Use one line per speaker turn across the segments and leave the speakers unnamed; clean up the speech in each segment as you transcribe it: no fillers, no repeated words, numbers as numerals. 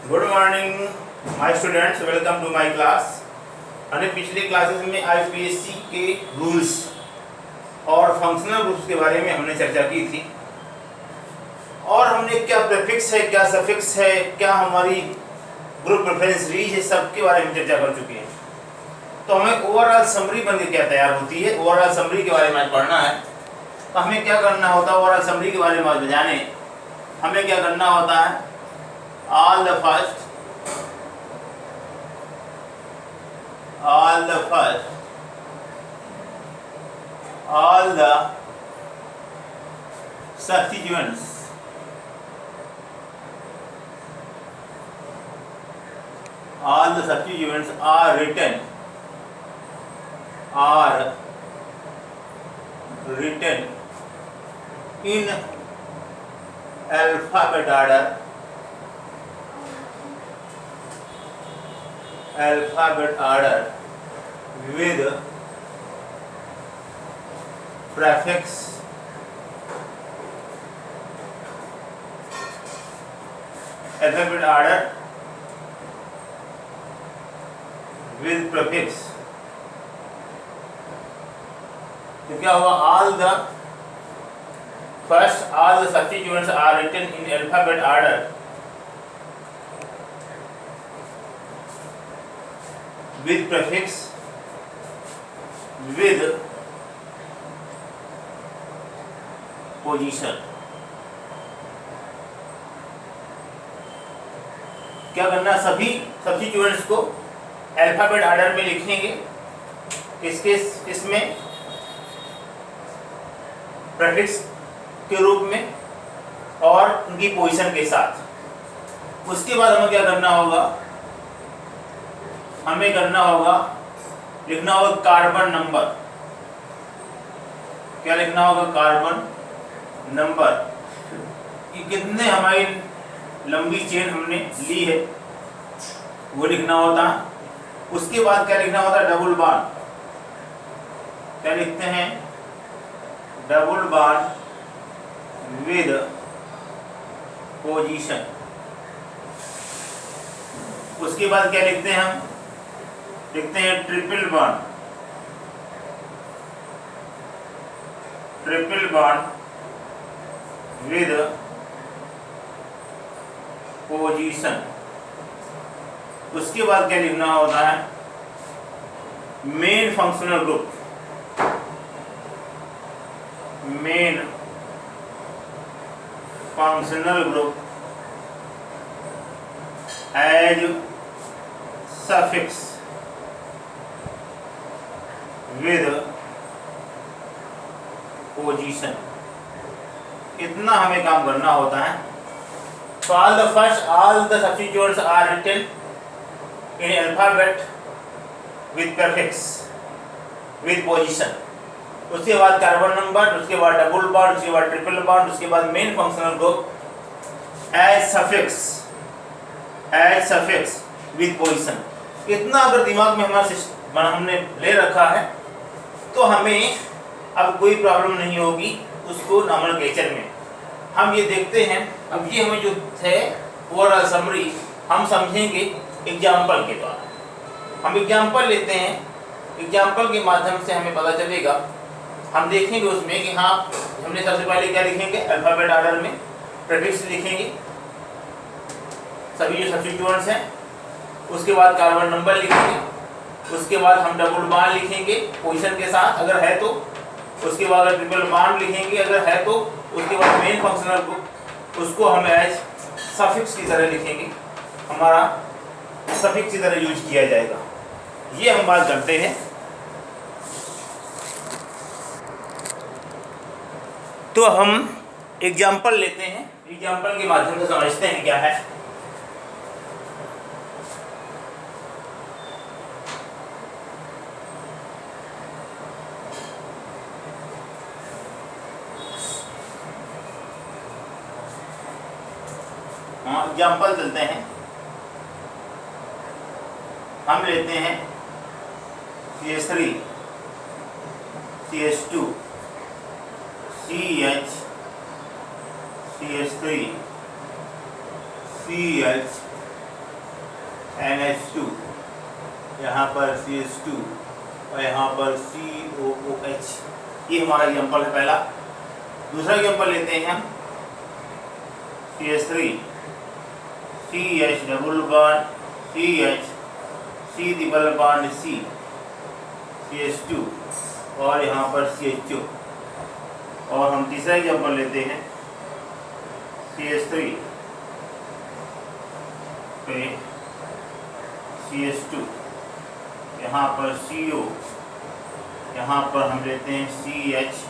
Good morning my students, welcome to my class. हमने पिछले classes में आईपीएससी के रूल्स और फंक्शनल ग्रुप्स के बारे में हमने चर्चा की थी और हमने क्या प्रीफिक्स है, क्या सफिक्स है, क्या हमारी ग्रुप प्रेफरेंस रीज है, सब के बारे में चर्चा कर चुके हैं। तो हमें ओवरऑल समरी बन के क्या तैयार होती है, ओवरऑल समरी के बारे में आज पढ़ना है। तो हमें क्या करना होता है, ओवरऑल समरी के बारे में आज जाने हमें क्या करना होता है। all the first all the substituents are written in alphabet order with prefix alphabet order with prefix। तो क्या हुआ, all the substituents are written in alphabet order with prefix with position। क्या करना, सभी सब्स्टिट्यूएंट्स को अल्फाबेट ऑर्डर में लिखेंगे, इसमें प्रीफिक्स के रूप में और उनकी पोजीशन के साथ। उसके बाद हमें क्या करना होगा, लिखना होगा कार्बन नंबर। क्या लिखना होगा, कार्बन नंबर कि कितने हमारी लंबी चेन हमने ली है वो लिखना होता है। उसके बाद क्या लिखना होता है, डबल बॉन्ड। क्या लिखते हैं, डबल बॉन्ड विद पोजीशन। उसके बाद क्या लिखते हैं, हम लिखते हैं ट्रिपल बॉन्ड विद पोजीशन। उसके बाद क्या लिखना होता है, main functional group as suffix with position. इतना हमें काम करना होता है। तो all the substituents are written in alphabet with prefix with position। उसके बाद कार्बन नंबर, उसके बाद डबल बॉन्ड, उसके बाद ट्रिपल बॉन्ड, उसके बाद main functional group as suffix with position. इतना अगर दिमाग में हमने ले रखा है तो हमें अब कोई प्रॉब्लम नहीं होगी उसको नॉमेनक्लेचर में। हम ये देखते हैं, अब ये हमें जो थे ओवरऑल समरी हम समझेंगे एग्जाम्पल के द्वारा। हम एग्जाम्पल लेते हैं, एग्जाम्पल के माध्यम से हमें पता चलेगा। हम देखेंगे उसमें कि हाँ, हमने सबसे पहले क्या लिखेंगे, अल्फाबेट ऑर्डर में प्रीफिक्स लिखेंगे सभी जो सब्स्टिट्यूएंट्स हैं। उसके बाद कार्बन नंबर लिखेंगे, उसके बाद हम डबल बॉन्ड लिखेंगे पोजीशन के साथ अगर है तो, उसके बाद ट्रिपल बॉन्ड लिखेंगे अगर है तो, उसके बाद मेन फंक्शनल ग्रुप उसको हम एज सफिक्स की तरह लिखेंगे, हमारा सफिक्स की तरह यूज किया जाएगा। ये हम बात करते हैं। तो हम एग्जाम्पल लेते हैं, एग्जाम्पल के माध्यम से समझते हैं क्या है। एग्जाम्पल चलते हैं, हम लेते हैं CH3 CH2 CH CH3 CH NH2, यहाँ पर CH2 और यहाँ पर COOH। ये हमारा एग्जाम्पल है पहला। दूसरा एग्जाम्पल लेते हैं हम CH3, CH double bond CH, C double bond C, CH2 और यहाँ पर CH2। और हम तीसरा एग्जाम्पल लेते हैं CH3 पे CH2, यहाँ पर CO, यहाँ पर हम लेते हैं CHOH,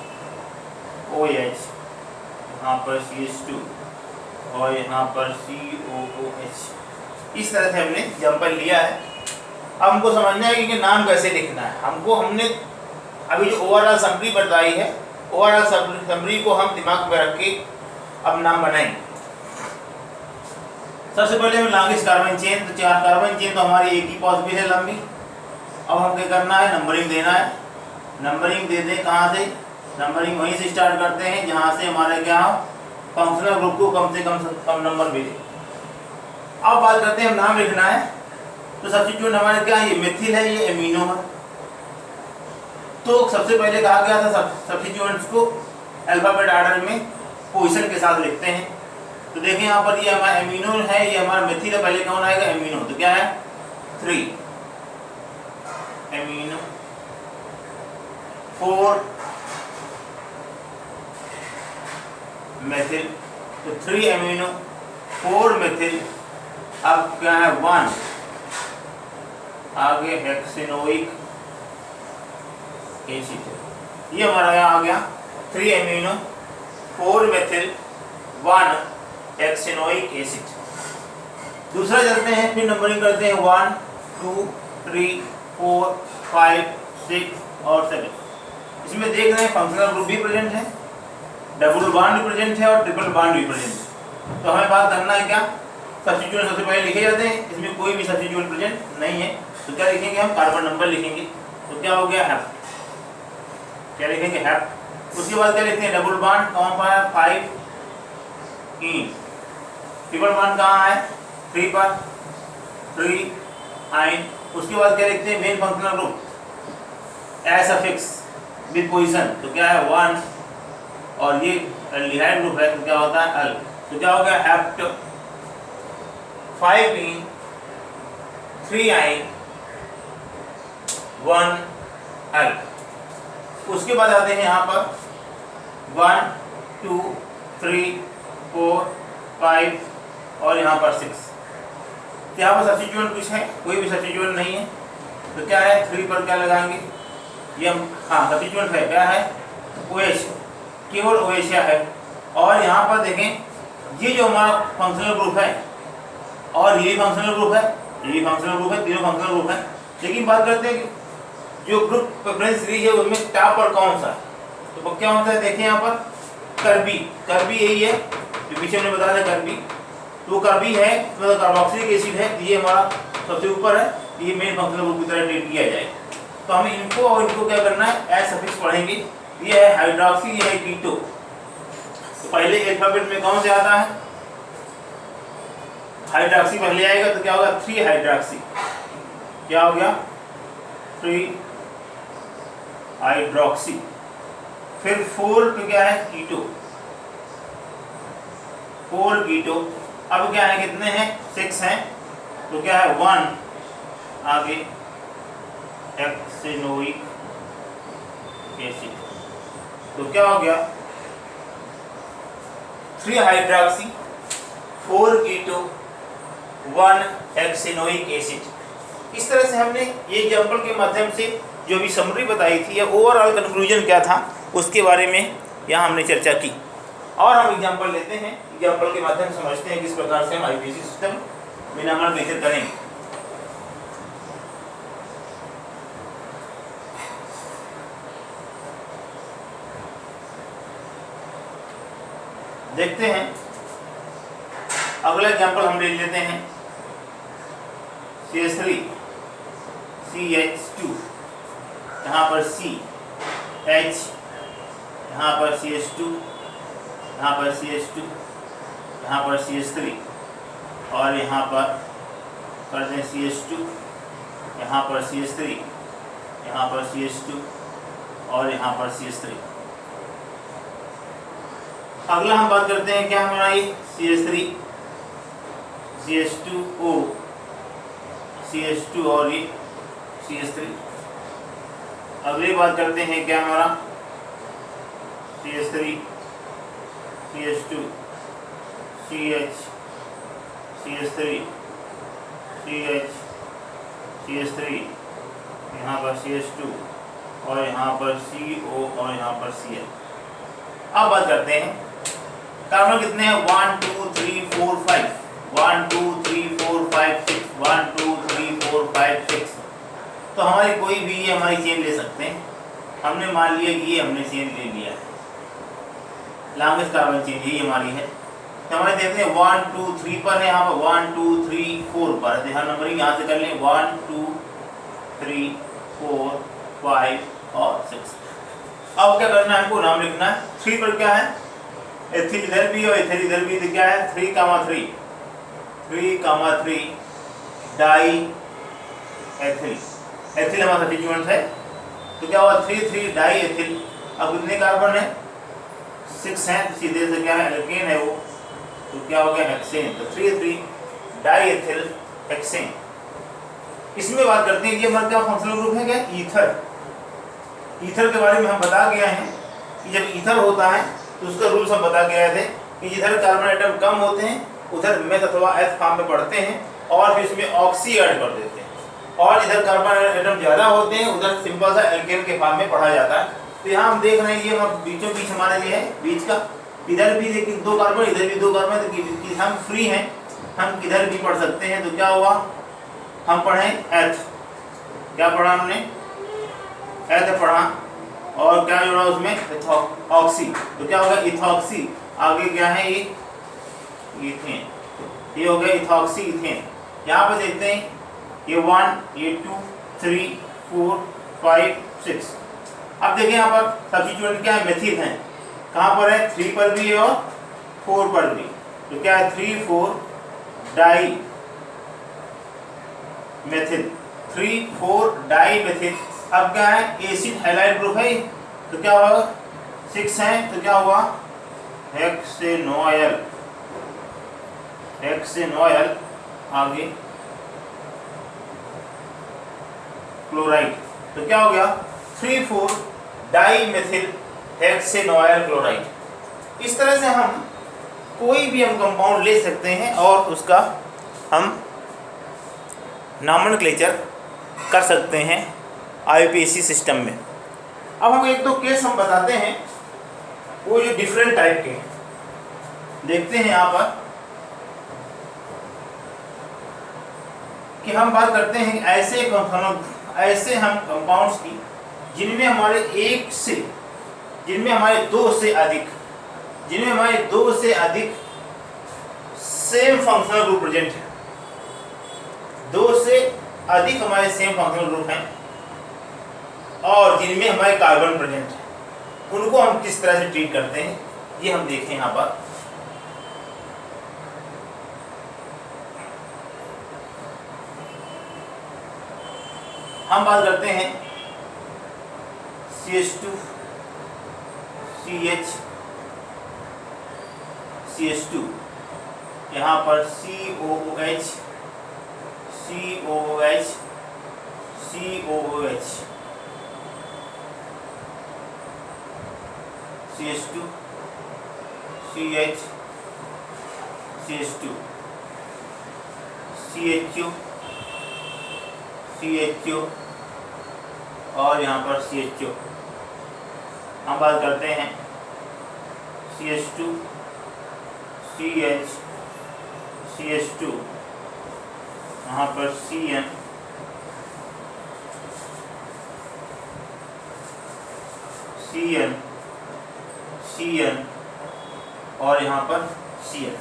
यहाँ पर CH2 और यहाँ पर COOH। इस तरह से हमने एग्जाम्पल लिया है। अब हमको समझना है कि नाम कैसे लिखना है। हमने अभी जो ओवरऑल समरी बताई है, ओवरऑल समरी को हम दिमाग में रख के अब नाम बनाएंगे। सबसे पहले हम लॉन्गेस्ट कार्बन चेन, तो 4 कार्बन चेन तो हमारी एक ही पॉसिबल है लंबी। अब हम क्या करना है, नंबरिंग देना है। नंबरिंग दे दें कहाँ से, नंबरिंग वहीं से स्टार्ट करते हैं जहाँ से हमारे क्या फंक्शनल ग्रुप को कम से कम नंबर मिले। अब बात करते हैं, हम नाम लिखना है तो सब्स्टिट्यूएंट हमारे क्या है, ये मिथिल है, ये एमिनो है। तो सबसे पहले कहा गया था सब्स्टिट्यूएंट्स को अल्फाबेट ऑर्डर में पोजीशन के साथ लिखते हैं। तो देखें यहाँ पर ये हमारा एमिनो है, ये हमारा मिथिल है। पहले कौन आएगा, एमिनो। तो क्या है 3 एमिनो, 4 मेथिल, तो 3 एमिनो 4 मेथिल। अब क्या है 1, आगे हेक्सेनोइक एसिड। ये हमारा यहाँ आ गया 3 एमिनो 4 मेथिल 1 हेक्सेनोइक एसिड। दूसरा चलते हैं, फिर नंबरिंग करते हैं 1 2 3 4 5 6 और 7। इसमें देख रहे हैं फंक्शनल ग्रुप भी प्रेजेंट है, डबल बॉन्ड भी प्रेजेंट है और ट्रिपल बॉन्ड भी प्रेजेंट है। तो हमें बात करना है क्या, सब्स्टिट्यूएंट सबसे पहले लिखे जाते हैं। इसमें कोई भी सब्स्टिट्यूएंट प्रेजेंट नहीं है तो क्या लिखेंगे, हम कार्बन नंबर लिखेंगे। तो क्या हो गया हेप्ट, क्या लिखेंगे हेप्ट। उसके बाद क्या लिखते हैं, डबल बॉन्ड कहाँ पर है 5 इन, ट्रिपल बॉन्ड कहाँ है 3 पर 3 आइन। उसके बाद क्या लिखते हैं, main functional group S suffix with position. तो क्या है 1 और ये एल्डिहाइड ग्रुप है तो क्या होता है अल। तो क्या हो गया हेप्ट 5 इन 3 आइन 1 अल। उसके बाद आते हैं यहाँ पर 1 2 3 4 5 और यहाँ पर 6। यहाँ पर सब्स्टिट्यूएंट कुछ है, कोई भी सब्स्टिट्यूएंट नहीं है। तो क्या है 3 पर क्या लगाएंगे, ये हम हाँ सब्स्टिट्यूएंट है, क्या है OH, केवल OH है। और यहाँ पर देखें ये जो हमारा फंक्शनल ग्रुप है और ये फंक्शनल ग्रुप है, ये फंक्शनल ग्रुप है, तीनों फंक्शनल ग्रुप है। लेकिन बात करते हैं कि जो ग्रुप प्रेफरेंस सीरीज है उसमें टॉप पर कौन सा है। तो क्या होता है, देखिए यहाँ पर कार्बी यही है जो पीछे हमने बताया था कार्बी। तो कार्बी है मतलब कार्बोक्सिलिक एसिड है, ये हमारा सबसे ऊपर है, ये मेन फंक्शनल ग्रुप की तरह ट्रीट किया जाएगा। तो हमें इनको और इनको क्या करना है, एस सफिक्स पढ़ेंगे। ये है हाइड्रोक्सी, ये है कीटो। तो पहले अल्फाबेट में कौन से आता है, हाइड्रोक्सी पहले आएगा। तो क्या होगा 3 हाइड्रोक्सी, क्या हो गया 3 हाइड्रोक्सी। फिर 4 पे क्या है कीटो, 4 कीटो। अब क्या है, कितने हैं 6 हैं। तो क्या है 1 आगे हेक्सेनोइक एसिड। तो क्या हो गया 3 हाइड्रोक्सी 4 कीटो 1 हेक्सेनोइक एसिड। इस तरह से हमने ये एग्जाम्पल के माध्यम से जो भी समरी बताई थी या ओवरऑल कंक्लूजन क्या था उसके बारे में यहाँ हमने चर्चा की। और हम एग्जाम्पल लेते हैं, एग्जाम्पल के माध्यम से समझते हैं किस प्रकार से हम आईपीसी सिस्टम में नाम बेहतर करेंगे। देखते हैं अगला एग्जाम्पल हम ले लेते हैं CH3 CH2, यहाँ पर CH, यहाँ पर CH2, यहाँ पर CH2, यहाँ पर CH3 और यहाँ पर करते हैं CH2, यहाँ पर CH3, यहाँ पर CH2 और यहाँ पर CH3। अगला हम बात करते हैं क्या हमारा ये CH3, CH2O, CH2 और ये CH3। अगली बात करते हैं क्या हमारा CH3, CH2, CH, CH3, CH, CH3, यहाँ पर CH2 और यहाँ पर CO और यहाँ पर Cl। अब बात करते हैं कार्बन कितने हैं, 1 2 3 4 5, 1 2 3 4 5 6, 1 2 3 4 5 6। तो हमारी कोई भी ये हमारी चेन ले सकते हैं। हमने मान लिया कि ये हमने चेन ले लिया है, लॉन्गेस्ट कार्बन चेन ये हमारी है। तो हमारे देखते हैं 1 2 3 पर है, यहाँ पर 1 2 3 4 पर है। हर नंबरिंग यहाँ से कर लें 1 2 3 4 5 और 6। अब क्या करना है, हमको नाम लिखना है। 3 पर क्या है, एथिल इधर भी और एथिल इधर भी, तो क्या है 3 3 डाई एथिल। एथिल हमारा सब्स्टिट्यूएंट है, तो क्या हुआ 3 3 डाई एथिल। अब कितने कार्बन है, 6 हैं, तो सीधे से क्या है एल्केन है वो, तो क्या हो गया हेक्सेन। तो 3 3 डाई एथिल हेक्सेन। इसमें बात करते हैं, ये हमारा क्या फंक्शनल ग्रुप है, क्या ईथर। ईथर के बारे में हम बता गया है कि जब ईथर होता है तो उसका रूल्स हम बता गए थे कि जिधर कार्बन एटम कम होते हैं उधर मेथ अथवा एथ फॉर्म में पढ़ते हैं और फिर इसमें ऑक्सी ऐड कर देते हैं, और इधर कार्बन एटम ज़्यादा होते हैं उधर सिंपल सा एल्केन के फॉर्म में पढ़ा जाता है। तो यहाँ हम देख रहे हैं ये हम बीचों बीच हमारे लिए है, बीच का इधर भी लेकिन 2 कार्बन इधर भी 2 कार्बन, तो हम फ्री हैं, हम किधर भी पढ़ सकते हैं। तो क्या हुआ, हम पढ़े एथ, क्या पढ़ा हमने, एथ पढ़ा, और क्या जोड़ा उसमें ऑक्सी, तो क्या होगा इथॉक्सी। आगे क्या है ये इथेन, ये हो गया इथॉक्सी इथेन। यहाँ पे देखते हैं ये 1 ये 2 3 4 5 6। अब देखिए यहाँ पर सब्स्टिट्यूएंट क्या है, मेथिल है। कहाँ पर है, 3 पर भी है और 4 पर भी। तो क्या है 3 4 डाई मेथिल, 3 4 डाई मेथिल। अब क्या है, एसिड हैलाइड ग्रुप है, तो क्या होगा 6 है, तो क्या हुआ हेक्सेनॉयल, हेक्सेनॉयल। आगे क्लोराइड, तो क्या हो गया 3 4 डाई मेथिल हेक्सेनॉयल क्लोराइड। इस तरह से हम कोई भी हम कंपाउंड ले सकते हैं और उसका हम नॉमेनक्लेचर कर सकते हैं IUPAC सिस्टम में। अब हम एक दो केस हम बताते हैं, वो जो डिफरेंट टाइप के देखते हैं यहाँ पर कि हम बात करते हैं ऐसे हम कंपाउंड्स की जिनमें हमारे दो से अधिक सेम फंक्शनल ग्रुप प्रेजेंट है। 2 से अधिक हमारे सेम फंक्शनल ग्रुप हैं और जिनमें हमारे कार्बन प्रेजेंट है, उनको हम किस तरह से ट्रीट करते हैं ये हम देखें। यहाँ पर हम बात करते हैं CH2 CH CH2, यहाँ पर COOH COOH COOH, CH2 CH CH2 CHO CHO और यहाँ पर CHO। हम बात करते हैं CH2 CH CH2, यहाँ पर CN CN CN और यहाँ पर CN,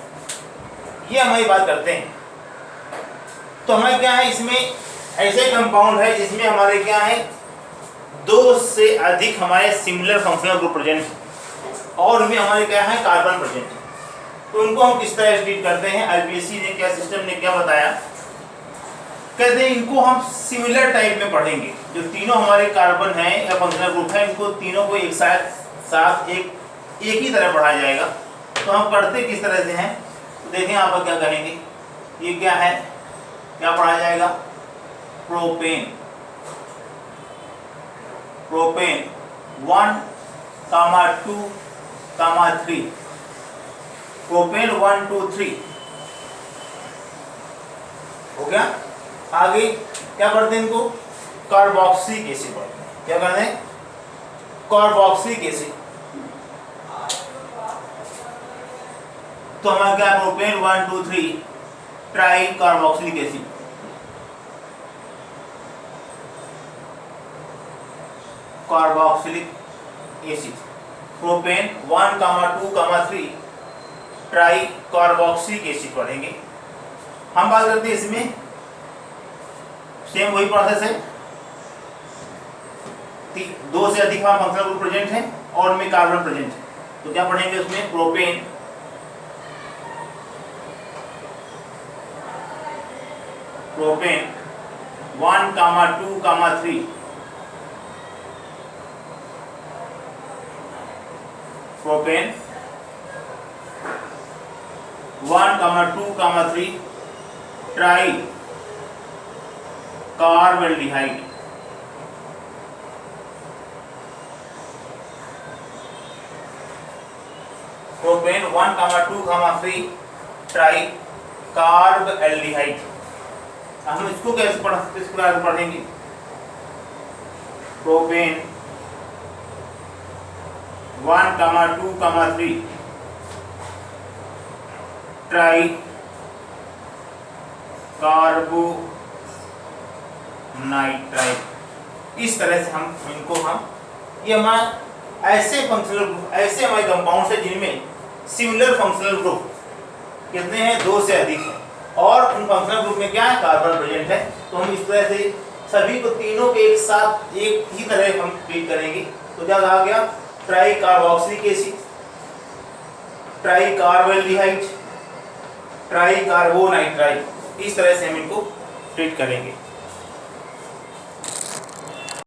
ये हमारी बात करते हैं। तो हमारे क्या है, इसमें ऐसे कंपाउंड है जिसमें हमारे क्या है 2 से अधिक हमारे सिमिलर फंक्शनल ग्रुप प्रेजेंट है और उनमें हमारे क्या है कार्बन प्रेजेंट है। तो उनको हम किस तरह ट्रीट करते हैं, IUPAC ने क्या सिस्टम ने क्या बताया कहते हैं इनको हम सिमिलर टाइप में पढ़ेंगे। जो तीनों हमारे कार्बन हैं या फंक्शनल ग्रुप है, इनको तीनों को एक साथ एक ही तरह पढ़ा जाएगा। तो हम पढ़ते किस तरह से हैं, तो देखें आप क्या कहेंगे। ये क्या है, क्या पढ़ा जाएगा, प्रोपेन 1, 2, 3, प्रोपेन 1, 2, 3 हो गया। आगे क्या पढ़ते हैं इनको, कार्बोक्सिलिक एसिड पढ़ते हैं। क्या करते हैं, कार्बोक्सिलिक एसिड। तो हमारा क्या, propane 1, 2, 3 try carboxylic acid. Carboxylic acid propane 1, 2, 3 try carboxylic acid पढ़ेंगे। हम बात करते हैं इसमें सेम वही प्रोसेस है, 2 से अधिक फंक्शनल ग्रुप प्रेजेंट है और में कार्बन प्रेजेंट है। तो क्या पढ़ेंगे उसमें, propane 1, 2, 3 propane 1, 2, 3 tri carbaldehyde. Propane 1, 2, 3 tri carbaldehyde. हम इसको कैसे किस प्रकार से पढ़ेंगे, प्रोपेन 1, 2, 3 ट्राई कार्बोनाइट्राइड। इस तरह से हम ये हमारा ऐसे फंक्शनल ग्रुप, ऐसे हमारे कंपाउंड्स हैं जिनमें सिमिलर फंक्शनल ग्रुप कितने हैं, 2 से अधिक है और उन फंक्शनल ग्रुप में क्या है, कार्बन प्रेजेंट है। तो हम इस तरह से सभी को तीनों के एक साथ एक ही तरह हम ट्रीट करेंगे। तो क्या कहा गया, tri carboxylic acid, tri carbaldehyde, tri carbonitrile. इस तरह से हम इनको ट्रीट करेंगे।